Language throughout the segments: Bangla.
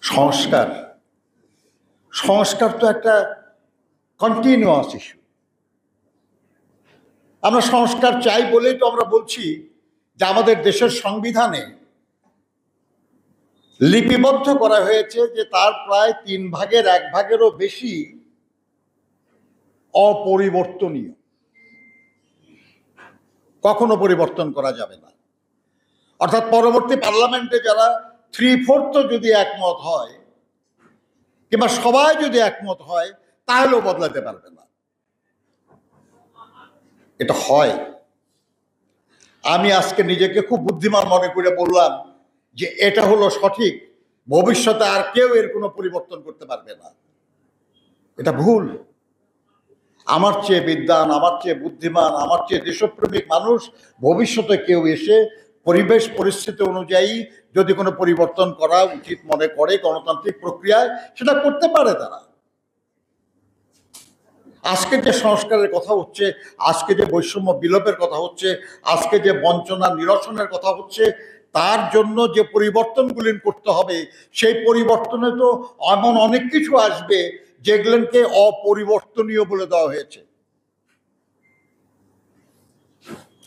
সংস্কার সংস্কার তো একটা কন্টিনিউয়াস ইস্যু। আমরা সংস্কার চাই বলেই তো আমরা বলছি যে আমাদের দেশের সংবিধানে লিপিবদ্ধ করা হয়েছে যে তার প্রায় 1/3 বেশি অপরিবর্তনীয়, কখনো পরিবর্তন করা যাবে না। অর্থাৎ পরবর্তী পার্লামেন্টে যারা 3/4 যদি একমত হয় কিংবা সবাই যদি একমত হয় তাহলেও বদলাতে পারবে না। এটা হয়। আমি আজকে নিজেকে খুব বুদ্ধিমান মনে করে বললাম যে এটা হলো সঠিক, ভবিষ্যতে আর কেউ এর কোনো পরিবর্তন করতে পারবে না। এটা ভুল। আমার চেয়ে বিদ্বান, আমার চেয়ে বুদ্ধিমান, আমার চেয়ে দেশপ্রেমিক মানুষ ভবিষ্যতে কেউ এসে পরিবেশ পরিস্থিতি অনুযায়ী যদি কোনো পরিবর্তন করা উচিত মনে করে গণতান্ত্রিক প্রক্রিয়ায়, সেটা করতে পারে তারা। আজকে যে সংস্কারের কথা হচ্ছে, আজকে যে বৈষম্য বিলোপের কথা হচ্ছে, আজকে যে বঞ্চনা নিরসনের কথা হচ্ছে, তার জন্য যে পরিবর্তনগুলি করতে হবে, সেই পরিবর্তনে তো এমন অনেক কিছু আসবে যেগুলোকে অপরিবর্তনীয় বলে দেওয়া হয়েছে।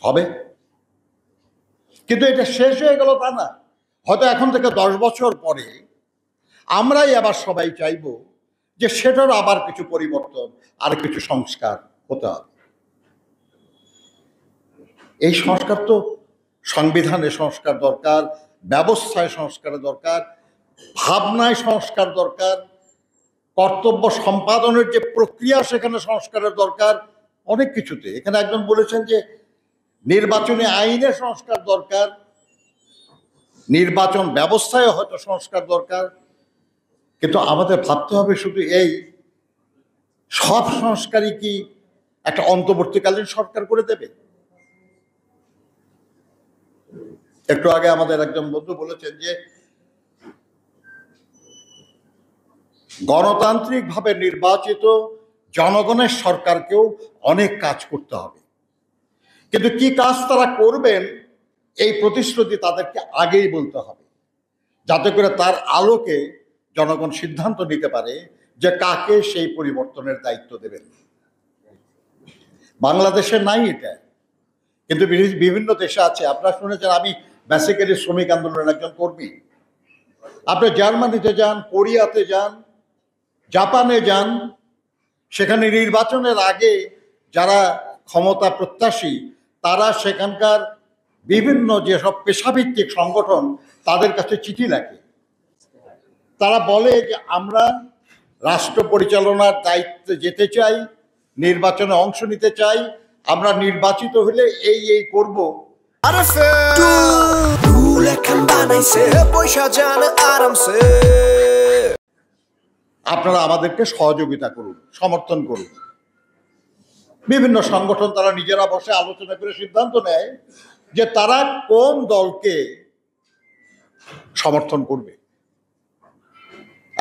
হবে, কিন্তু এটা শেষ হয়ে গেল তা না। হয়তো এখন থেকে 10 বছর পরে আমরাই আবার সবাই চাইব যে সেটার আবার কিছু পরিবর্তন আর কিছু সংস্কার হতে হবে। এই সংস্কার তো সংবিধানে সংস্কার দরকার, ব্যবস্থায় সংস্কারের দরকার, ভাবনায় সংস্কার দরকার, কর্তব্য সম্পাদনের যে প্রক্রিয়া সেখানে সংস্কারের দরকার, অনেক কিছুতে। এখানে একজন বলেছেন যে নির্বাচনী আইনে সংস্কার দরকার, নির্বাচন ব্যবস্থায় হয়তো সংস্কার দরকার, কিন্তু আমাদের ভাবতে হবে শুধু এই সব সংস্কারই কি একটা অন্তর্বর্তীকালীন সরকার করে দেবে? একটু আগে আমাদের একজন বন্ধু বলেছেন যে গণতান্ত্রিকভাবে নির্বাচিত জনগণের সরকারকেও অনেক কাজ করতে হবে, কিন্তু কি কাজ তারা করবেন এই প্রতিশ্রুতি তাদেরকে আগেই বলতে হবে, যাতে করে তার আলোকে জনগণ সিদ্ধান্ত নিতে পারে যে কাকে সেই পরিবর্তনের দায়িত্ব দেবেন। বাংলাদেশে নাই এটা, কিন্তু বিভিন্ন দেশে আছে। আপনারা শুনেছেন, আমি বেসিক্যালি শ্রমিক আন্দোলনের একজন কর্মী। আপনি জার্মানিতে যান, কোরিয়াতে যান, জাপানে যান, সেখানে নির্বাচনের আগে যারা ক্ষমতা প্রত্যাশী তারা সেখানকার বিভিন্ন যেসব পেশাভিত্তিক সংগঠন তাদের কাছে চিঠি লেখে। তারা বলে যে আমরা রাষ্ট্র পরিচালনার দায়িত্বে যেতে চাই, নির্বাচনে অংশ নিতে চাই, আমরা নির্বাচিত হলে এই এই করব। আপনারা আমাদেরকে সহযোগিতা করুন, সমর্থন করুন। বিভিন্ন সংগঠন তারা নিজেরা বসে আলোচনা করে সিদ্ধান্ত নেয় যে তারা কোন দলকে সমর্থন করবে,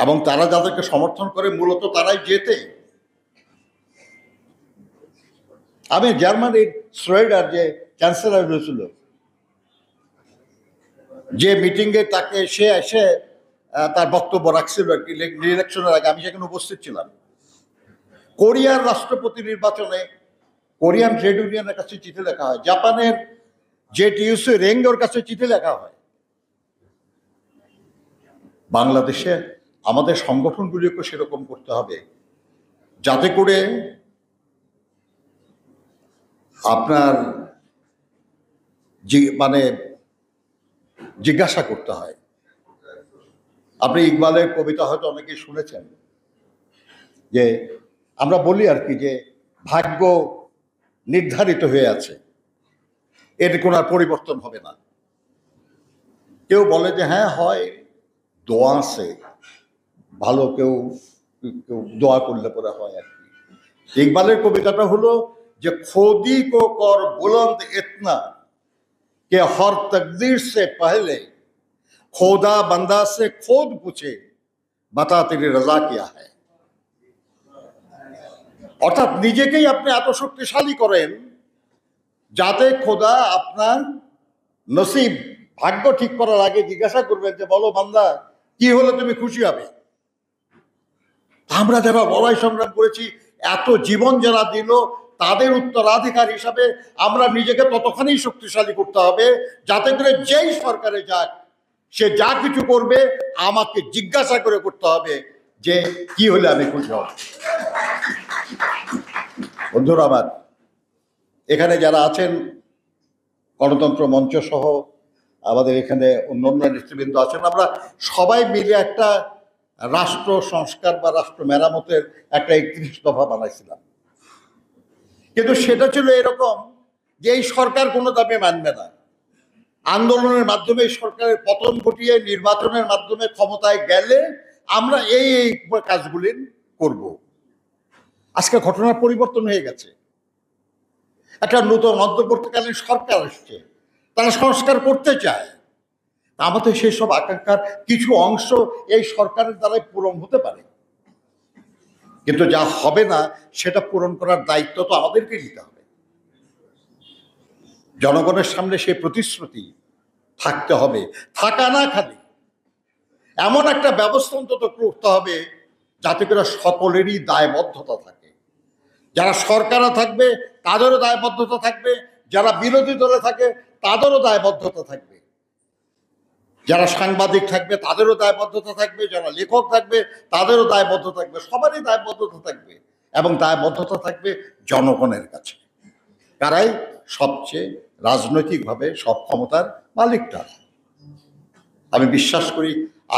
এবং তারা যাদেরকে সমর্থন করে মূলত তারাই জেতে। আমি জার্মানির শ্রোয়েডার যে চ্যান্সেলর হয়েছিল, যে মিটিংয়ে তাকে সে এসে তার বক্তব্য রাখছিল ইলেকশনের আগে, আমি সেখানে উপস্থিত ছিলাম। কোরিয়ার রাষ্ট্রপতি নির্বাচনে কোরিয়ান ট্রেড ইউনিয়নের কাছে চিঠি লেখা হয়, জাপানের জেটিইউসি রেঙ্গোর কাছে চিঠি লেখা হয়। বাংলাদেশে আমাদের সংগঠনগুলিকে সেরকম করতে হবে, যাতে করে আপনার মানে জিজ্ঞাসা করতে হয়। আপনি ইকবালের কবিতা হয়তো অনেকেই শুনেছেন, যে আমরা বলি আর কি যে ভাগ্য নির্ধারিত হয়ে আছে, এর কোনো আর পরিবর্তন হবে না। কেউ বলে যে হ্যাঁ হয়, দোয়া আছে, ভালো কেউ কেউ দোয়া করলে পরে হয় আর কি। ইকবালের কবিতাটা হলো যে খোদি কো কর বুলন্দ ইতনা কে হর তকদীর সে পহলে খোদা বন্দা সে খোদ পুছে বাতা তেরি রাজা কিয়া হ্যায়। অর্থাৎ নিজেকেই আপনি এত শক্তিশালী করেন যাতে খোদা আপনার নসিব ভাগ্য ঠিক করার আগে জিজ্ঞাসা করবেন যে বলো বান্দা কি হলে তুমি খুশি হবে? আমরা যারা লড়াই সংগ্রাম করেছি, এত জীবন যারা দিল, তাদের উত্তরাধিকার হিসাবে আমরা নিজেকে ততখানি শক্তিশালী করতে হবে যাতে করে যেই সরকারে যাক, সে যা কিছু করবে আমাকে জিজ্ঞাসা করে করতে হবে যে কি হলে আমি খুশি হব। বন্ধুরা আমার, এখানে যারা আছেন, গণতন্ত্র মঞ্চ সহ আমাদের এখানে অন্যান্য নেতৃবৃন্দ আছেন, আমরা সবাই মিলে একটা রাষ্ট্র সংস্কার বা রাষ্ট্র মেরামতের একটা 31 দফা বানাইছিলাম। কিন্তু সেটা ছিল এরকম যে এই সরকার কোনো দাবি মানবে না, আন্দোলনের মাধ্যমে সরকারের পতন ঘটিয়ে নির্বাচনের মাধ্যমে ক্ষমতায় গেলে আমরা এই কাজগুলি করব। আজকে ঘটনার পরিবর্তন হয়ে গেছে, একটা নতুন অন্তর্বর্তীকালীন সরকার আসছে, তারা সংস্কার করতে চায়। আমাদের সেই সব আকাঙ্ক্ষার কিছু অংশ এই সরকারের দ্বারাই পূরণ হতে পারে, কিন্তু যা হবে না সেটা পূরণ করার দায়িত্ব তো আমাদেরকে নিতে হবে। জনগণের সামনে সেই প্রতিশ্রুতি থাকতে হবে, থাকা না খালি এমন একটা ব্যবস্থা অন্তত করতে হবে যাতে করে সকলেরই দায়বদ্ধতা থাকে। যারা সরকারে থাকবে তাদেরও দায়বদ্ধতা থাকবে, যারা বিরোধী দলে থাকে তাদেরও দায়বদ্ধতা থাকবে, যারা সাংবাদিক থাকবে তাদেরও দায়বদ্ধতা থাকবে, যারা লেখক থাকবে তাদেরও দায়বদ্ধতা থাকবে, সবারই দায়বদ্ধতা থাকবে। এবং দায়বদ্ধতা থাকবে জনগণের কাছে, কারাই সবচেয়ে রাজনৈতিকভাবে সব ক্ষমতার মালিক তারা। আমি বিশ্বাস করি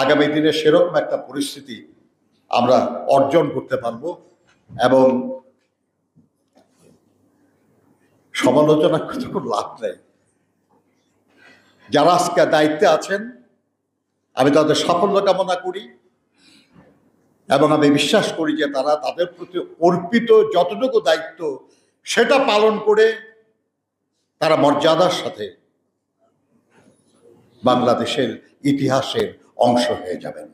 আগামী দিনে সেরকম একটা পরিস্থিতি আমরা অর্জন করতে পারবো। এবং সমালোচনা করতে কোনো লাভ নেই। যারা আজকে দায়িত্বে আছেন আমি তাদের সাফল্য কামনা করি এবং আমি বিশ্বাস করি যে তারা তাদের প্রতি অর্পিত যতটুকু দায়িত্ব সেটা পালন করে তারা মর্যাদার সাথে বাংলাদেশের ইতিহাসের অংশ হয়ে যাবেন।